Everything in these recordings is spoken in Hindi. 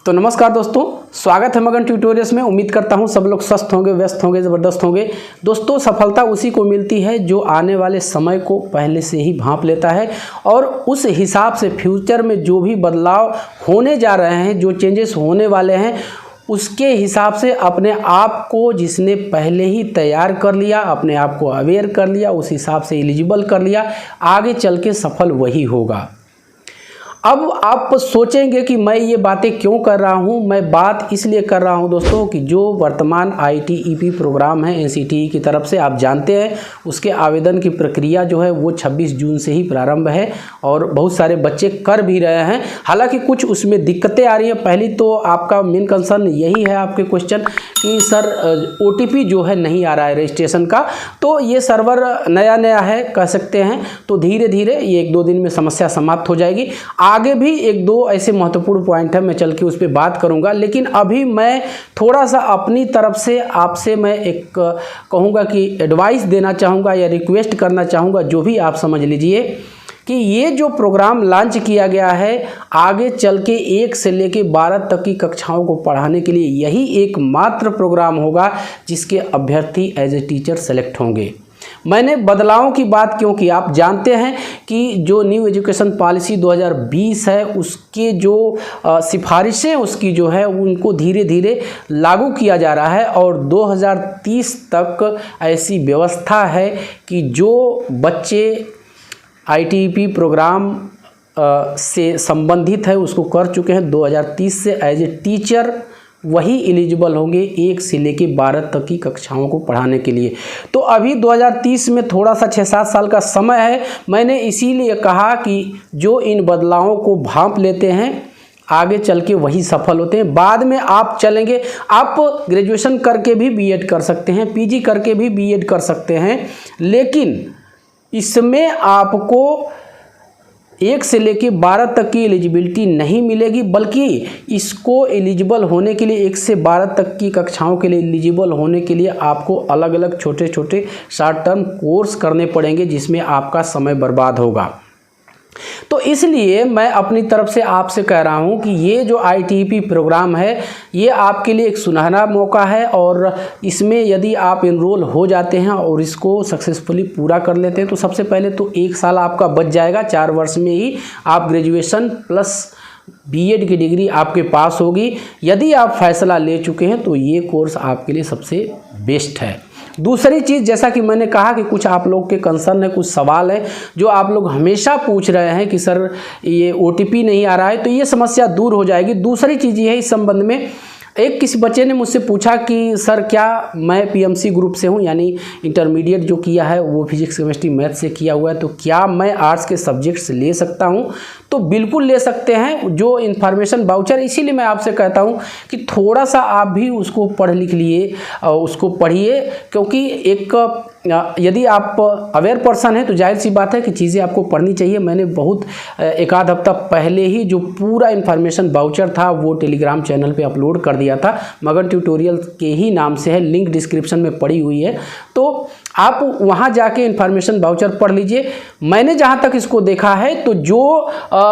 तो नमस्कार दोस्तों, स्वागत है मगन ट्यूटोरियल्स में। उम्मीद करता हूं सब लोग स्वस्थ होंगे, व्यस्त होंगे, ज़बरदस्त होंगे। दोस्तों, सफलता उसी को मिलती है जो आने वाले समय को पहले से ही भांप लेता है और उस हिसाब से फ्यूचर में जो भी बदलाव होने जा रहे हैं, जो चेंजेस होने वाले हैं, उसके हिसाब से अपने आप को जिसने पहले ही तैयार कर लिया, अपने आप को अवेयर कर लिया, उस हिसाब से एलिजिबल कर लिया, आगे चल के सफल वही होगा। अब आप सोचेंगे कि मैं ये बातें क्यों कर रहा हूँ। मैं बात इसलिए कर रहा हूँ दोस्तों कि जो वर्तमान ITEP प्रोग्राम है NCTE की तरफ से, आप जानते हैं उसके आवेदन की प्रक्रिया जो है वो 26 जून से ही प्रारंभ है और बहुत सारे बच्चे कर भी रहे हैं। हालांकि कुछ उसमें दिक्कतें आ रही हैं। पहली तो आपका मेन कंसर्न यही है आपके क्वेश्चन कि सर OTP जो है नहीं आ रहा है रजिस्ट्रेशन का। तो ये सर्वर नया है कह सकते हैं, तो धीरे धीरे ये 1-2 दिन में समस्या समाप्त हो जाएगी। आगे भी 1-2 ऐसे महत्वपूर्ण पॉइंट है, मैं चल के उस पर बात करूंगा। लेकिन अभी मैं थोड़ा सा अपनी तरफ से आपसे मैं एक कहूँगा कि एडवाइस देना चाहूँगा या रिक्वेस्ट करना चाहूँगा, जो भी आप समझ लीजिए कि ये जो प्रोग्राम लॉन्च किया गया है आगे चल के 1 से लेके 12 तक की कक्षाओं को पढ़ाने के लिए यही एकमात्र प्रोग्राम होगा जिसके अभ्यर्थी एज ए टीचर सेलेक्ट होंगे। मैंने बदलावों की बात क्यों की, आप जानते हैं कि जो न्यू एजुकेशन पॉलिसी 2020 है उसके जो सिफारिशें उसकी जो है उनको धीरे धीरे लागू किया जा रहा है और 2030 तक ऐसी व्यवस्था है कि जो बच्चे ITEP प्रोग्राम से संबंधित है उसको कर चुके हैं 2030 से एज ए टीचर वही एलिजिबल होंगे 1 से लेके 12 तक की कक्षाओं को पढ़ाने के लिए। तो अभी 2030 में थोड़ा सा 6-7 साल का समय है। मैंने इसीलिए कहा कि जो इन बदलावों को भांप लेते हैं आगे चल के वही सफल होते हैं। बाद में आप चलेंगे, आप ग्रेजुएशन करके भी BEd कर सकते हैं, PG करके भी BEd कर सकते हैं, लेकिन इसमें आपको 1 से लेके 12 तक की एलिजिबिलिटी नहीं मिलेगी, बल्कि इसको एलिजिबल होने के लिए 1 से 12 तक की कक्षाओं के लिए एलिजिबल होने के लिए आपको अलग अलग छोटे छोटे शॉर्ट टर्म कोर्स करने पड़ेंगे जिसमें आपका समय बर्बाद होगा। तो इसलिए मैं अपनी तरफ से आपसे कह रहा हूं कि ये जो ITEP प्रोग्राम है ये आपके लिए एक सुनहरा मौका है और इसमें यदि आप एनरोल हो जाते हैं और इसको सक्सेसफुली पूरा कर लेते हैं तो सबसे पहले तो 1 साल आपका बच जाएगा। 4 वर्ष में ही आप ग्रेजुएशन प्लस BEd की डिग्री आपके पास होगी। यदि आप फैसला ले चुके हैं तो ये कोर्स आपके लिए सबसे बेस्ट है। दूसरी चीज़, जैसा कि मैंने कहा कि कुछ आप लोग के कंसर्न है, कुछ सवाल है जो आप लोग हमेशा पूछ रहे हैं कि सर ये OTP नहीं आ रहा है, तो ये समस्या दूर हो जाएगी। दूसरी चीज़ ये है इस संबंध में, एक किसी बच्चे ने मुझसे पूछा कि सर क्या मैं PMC ग्रुप से हूँ, यानी इंटरमीडिएट जो किया है वो फिजिक्स केमिस्ट्री मैथ से किया हुआ है, तो क्या मैं आर्ट्स के सब्जेक्ट्स ले सकता हूँ? तो बिल्कुल ले सकते हैं। जो इन्फॉर्मेशन वाउचर, इसीलिए मैं आपसे कहता हूँ कि थोड़ा सा आप भी उसको पढ़ लिख लिए, उसको पढ़िए, क्योंकि एक यदि आप अवेयर पर्सन हैं तो जाहिर सी बात है कि चीज़ें आपको पढ़नी चाहिए। मैंने बहुत 1-आध हफ्ता पहले ही जो पूरा इन्फॉर्मेशन वाउचर था वो टेलीग्राम चैनल पे अपलोड कर दिया था, मगन ट्यूटोरियल के ही नाम से है, लिंक डिस्क्रिप्शन में पड़ी हुई है, तो आप वहाँ जाके इन्फॉर्मेशन वाउचर पढ़ लीजिए। मैंने जहाँ तक इसको देखा है तो जो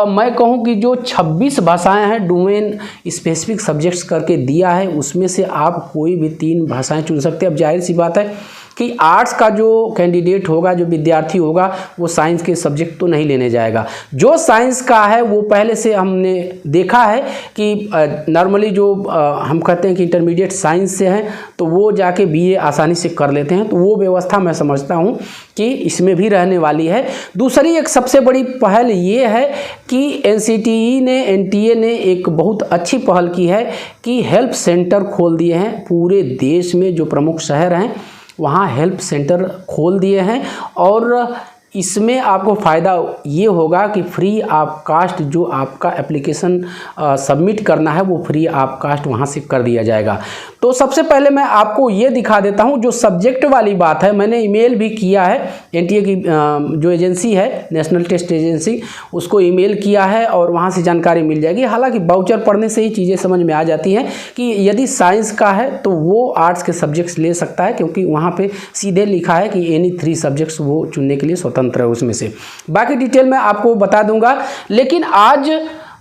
मैं कहूँ कि जो 26 भाषाएं हैं डोमेन स्पेसिफिक सब्जेक्ट्स करके दिया है उसमें से आप कोई भी 3 भाषाएं चुन सकते हैं। अब जाहिर सी बात है कि आर्ट्स का जो कैंडिडेट होगा, जो विद्यार्थी होगा, वो साइंस के सब्जेक्ट तो नहीं लेने जाएगा। जो साइंस का है वो पहले से हमने देखा है कि नॉर्मली जो हम कहते हैं कि इंटरमीडिएट साइंस से हैं तो वो जाके BA आसानी से कर लेते हैं, तो वो व्यवस्था मैं समझता हूँ कि इसमें भी रहने वाली है। दूसरी एक सबसे बड़ी पहल ये है कि NCTE ने, NTA ने एक बहुत अच्छी पहल की है कि हेल्प सेंटर खोल दिए हैं पूरे देश में। जो प्रमुख शहर हैं वहाँ हेल्प सेंटर खोल दिए हैं और इसमें आपको फ़ायदा ये होगा कि फ्री ऑफ कास्ट जो आपका एप्लीकेशन सबमिट करना है वो फ्री ऑफ कास्ट वहाँ से कर दिया जाएगा। तो सबसे पहले मैं आपको ये दिखा देता हूँ, जो सब्जेक्ट वाली बात है मैंने ईमेल भी किया है, NTA की जो एजेंसी है नेशनल टेस्ट एजेंसी, उसको ईमेल किया है और वहाँ से जानकारी मिल जाएगी। हालांकि वाउचर पढ़ने से ही चीज़ें समझ में आ जाती हैं कि यदि साइंस का है तो वो आर्ट्स के सब्जेक्ट्स ले सकता है, क्योंकि वहाँ पे सीधे लिखा है कि एनी 3 सब्जेक्ट्स वो चुनने के लिए स्वतंत्र है उसमें से। बाकी डिटेल मैं आपको बता दूंगा। लेकिन आज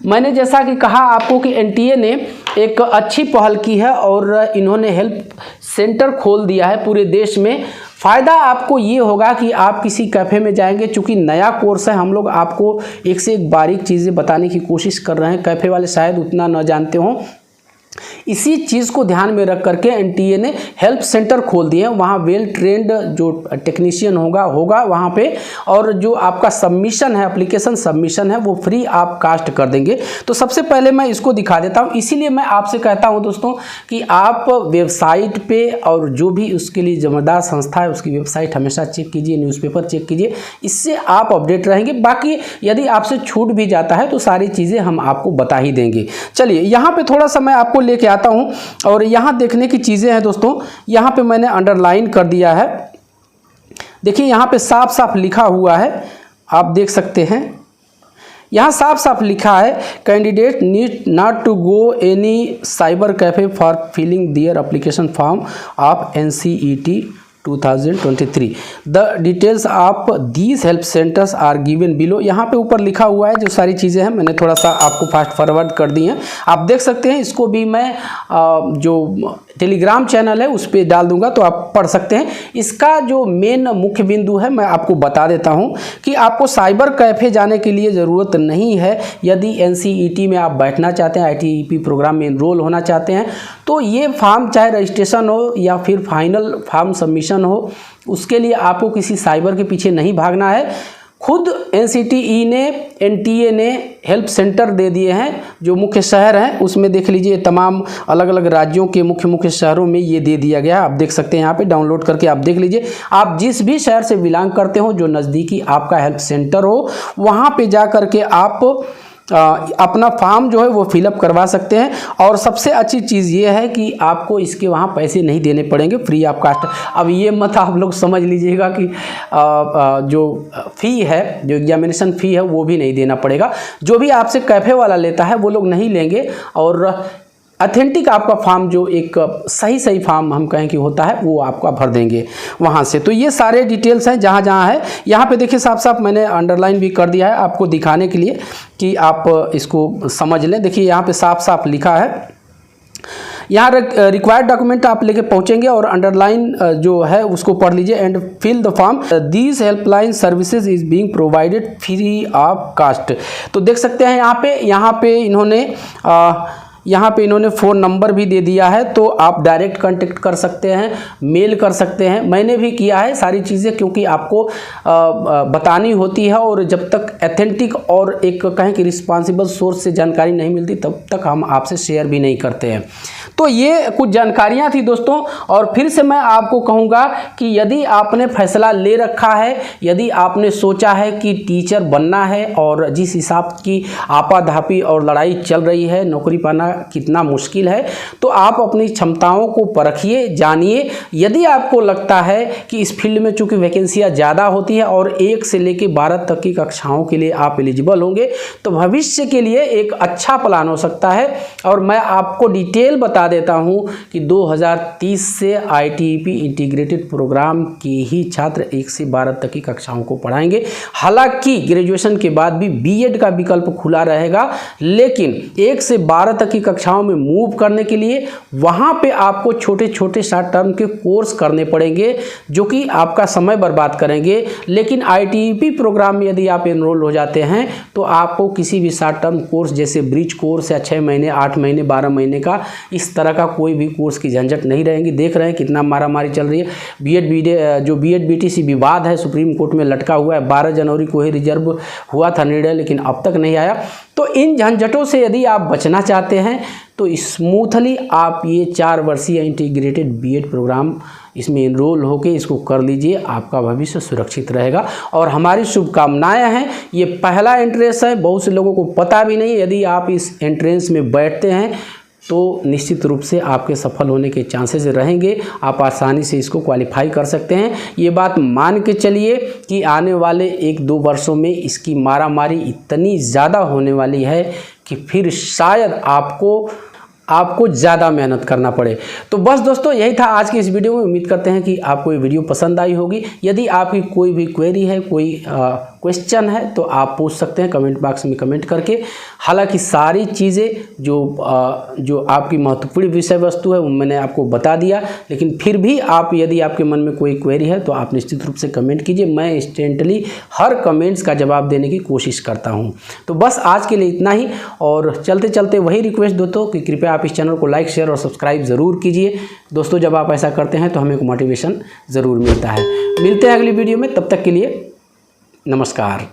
मैंने जैसा कि कहा आपको कि एनटीए ने एक अच्छी पहल की है और इन्होंने हेल्प सेंटर खोल दिया है पूरे देश में। फ़ायदा आपको ये होगा कि आप किसी कैफ़े में जाएंगे, चूँकि नया कोर्स है, हम लोग आपको एक से एक बारीक चीज़ें बताने की कोशिश कर रहे हैं, कैफ़े वाले शायद उतना न जानते हों। इसी चीज़ को ध्यान में रख करके एनटीए ने हेल्प सेंटर खोल दिए हैं। वहाँ वेल ट्रेंड जो टेक्नीशियन होगा वहाँ पे, और जो आपका सबमिशन है, एप्लीकेशन सबमिशन है, वो फ्री आप कास्ट कर देंगे। तो सबसे पहले मैं इसको दिखा देता हूँ। इसीलिए मैं आपसे कहता हूँ दोस्तों कि आप वेबसाइट पे, और जो भी उसके लिए जिम्मेदार संस्था है उसकी वेबसाइट हमेशा चेक कीजिए, न्यूज़पेपर चेक कीजिए, इससे आप अपडेट रहेंगे। बाकी यदि आपसे छूट भी जाता है तो सारी चीज़ें हम आपको बता ही देंगे। चलिए यहाँ पे थोड़ा सा मैं आपको लेके आता हूं, और यहां देखने की चीजें हैं दोस्तों। यहां पे मैंने अंडरलाइन कर दिया है, देखिए यहां पे साफ साफ लिखा हुआ है, आप देख सकते हैं। यहां साफ साफ लिखा है, candidate need not to go any cyber cafe for filling their application form of NCET 2023। The details of these help centres are given below. यहाँ पे ऊपर लिखा हुआ है जो सारी चीज़ें हैं, मैंने थोड़ा सा आपको फास्ट फॉरवर्ड कर दी हैं, आप देख सकते हैं। इसको भी मैं जो टेलीग्राम चैनल है उस पर डाल दूंगा तो आप पढ़ सकते हैं। इसका जो मेन मुख्य बिंदु है मैं आपको बता देता हूँ कि आपको साइबर कैफ़े जाने के लिए ज़रूरत नहीं है। यदि NCET में आप बैठना चाहते हैं, ITEP प्रोग्राम में एनरोल होना चाहते हैं, तो ये फॉर्म चाहे रजिस्ट्रेशन हो या फिर फाइनल फॉर्म सबमिशन हो, उसके लिए आपको किसी साइबर के पीछे नहीं भागना है। खुद NCTE ने, NTA ने हेल्प सेंटर दे दिए हैं। जो मुख्य शहर हैं उसमें देख लीजिए, तमाम अलग अलग राज्यों के मुख्य शहरों में ये दे दिया गया है। आप देख सकते हैं, यहाँ पे डाउनलोड करके आप देख लीजिए। आप जिस भी शहर से बिलोंग करते हो, जो नज़दीकी आपका हेल्प सेंटर हो, वहाँ पे जा करके आप अपना फॉर्म जो है वो फिलअप करवा सकते हैं। और सबसे अच्छी चीज़ ये है कि आपको इसके वहाँ पैसे नहीं देने पड़ेंगे, फ्री ऑफ कास्ट। अब ये मत आप लोग समझ लीजिएगा कि जो फ़ी है, जो एग्जामिनेशन फ़ी है, वो भी नहीं देना पड़ेगा। जो भी आपसे कैफ़े वाला लेता है वो लोग नहीं लेंगे, और ऑथेंटिक आपका फॉर्म, जो एक सही फॉर्म हम कहें कि होता है, वो आपका भर देंगे वहाँ से। तो ये सारे डिटेल्स हैं जहाँ जहाँ है। यहाँ पे देखिए साफ साफ मैंने अंडरलाइन भी कर दिया है आपको दिखाने के लिए कि आप इसको समझ लें। देखिए यहाँ पे साफ साफ लिखा है, यहाँ रिक्वायर्ड डॉक्यूमेंट आप लेके पहुँचेंगे और अंडरलाइन जो है उसको पढ़ लीजिए। And fill the form, these helpline services is being provided free of cost. तो देख सकते हैं यहाँ पे इन्होंने फ़ोन नंबर भी दे दिया है, तो आप डायरेक्ट कांटेक्ट कर सकते हैं, मेल कर सकते हैं। मैंने भी किया है सारी चीज़ें, क्योंकि आपको बतानी होती है, और जब तक ऑथेंटिक और एक कहें कि रिस्पॉन्सिबल सोर्स से जानकारी नहीं मिलती तब तक हम आपसे शेयर भी नहीं करते हैं। तो ये कुछ जानकारियाँ थी दोस्तों। और फिर से मैं आपको कहूँगा कि यदि आपने फैसला ले रखा है, यदि आपने सोचा है कि टीचर बनना है, और जिस हिसाब की आपाधापी और लड़ाई चल रही है, नौकरी पाना कितना मुश्किल है, तो आप अपनी क्षमताओं को परखिए, जानिए। यदि आपको लगता है कि इस फील्ड में चूँकि वैकेंसियाँ ज़्यादा होती है और 1 से लेकर 12 तक की कक्षाओं के लिए आप एलिजिबल होंगे, तो भविष्य के लिए एक अच्छा प्लान हो सकता है। और मैं आपको डिटेल बता देता हूं कि 2030 से ITEP इंटीग्रेटेड प्रोग्राम के ही छात्र 1 से 12 तक की कक्षाओं को पढ़ाएंगे। हालांकि ग्रेजुएशन के बाद भी BEd का विकल्प खुला रहेगा, लेकिन 1 से 12 तक की कक्षाओं में मूव करने के लिए वहां पे आपको छोटे छोटे शॉर्ट टर्म के कोर्स करने पड़ेंगे, जो कि आपका समय बर्बाद करेंगे। लेकिन ITEP प्रोग्राम में यदि आप एनरोल हो जाते हैं तो आपको किसी भी शॉर्ट टर्म कोर्स जैसे ब्रिज कोर्स या 6 महीने, 8 महीने, 12 महीने का इस तरह का कोई भी कोर्स की झंझट नहीं रहेंगी। देख रहे हैं कितना मारामारी चल रही है। BEd BTC विवाद है, सुप्रीम कोर्ट में लटका हुआ है। 12 जनवरी को ही रिजर्व हुआ था निर्णय, लेकिन अब तक नहीं आया। तो इन झंझटों से यदि आप बचना चाहते हैं तो स्मूथली आप ये 4 वर्षीय इंटीग्रेटेड BEd प्रोग्राम इसमें एनरोल होके इसको कर लीजिए, आपका भविष्य सुरक्षित रहेगा। और हमारी शुभकामनाएं हैं। ये पहला एंट्रेंस है, बहुत से लोगों को पता भी नहीं। यदि आप इस एंट्रेंस में बैठते हैं तो निश्चित रूप से आपके सफल होने के चांसेस रहेंगे, आप आसानी से इसको क्वालिफाई कर सकते हैं। ये बात मान के चलिए कि आने वाले 1-2 वर्षों में इसकी मारामारी इतनी ज़्यादा होने वाली है कि फिर शायद आपको ज़्यादा मेहनत करना पड़े। तो बस दोस्तों यही था आज की इस वीडियो में। उम्मीद करते हैं कि आपको ये वीडियो पसंद आई होगी। यदि आपकी कोई भी क्वेरी है, कोई क्वेश्चन है तो आप पूछ सकते हैं कमेंट बॉक्स में कमेंट करके। हालांकि सारी चीज़ें जो आपकी महत्वपूर्ण विषय वस्तु है वो मैंने आपको बता दिया, लेकिन फिर भी आप यदि आपके मन में कोई क्वेरी है तो आप निश्चित रूप से कमेंट कीजिए। मैं इंस्टेंटली हर कमेंट्स का जवाब देने की कोशिश करता हूँ। तो बस आज के लिए इतना ही, और चलते चलते वही रिक्वेस्ट दोस्तों कि कृपया आप इस चैनल को लाइक शेयर और सब्सक्राइब ज़रूर कीजिए दोस्तों। जब आप ऐसा करते हैं तो हमें मोटिवेशन ज़रूर मिलता है। मिलते हैं अगली वीडियो में, तब तक के लिए नमस्कार।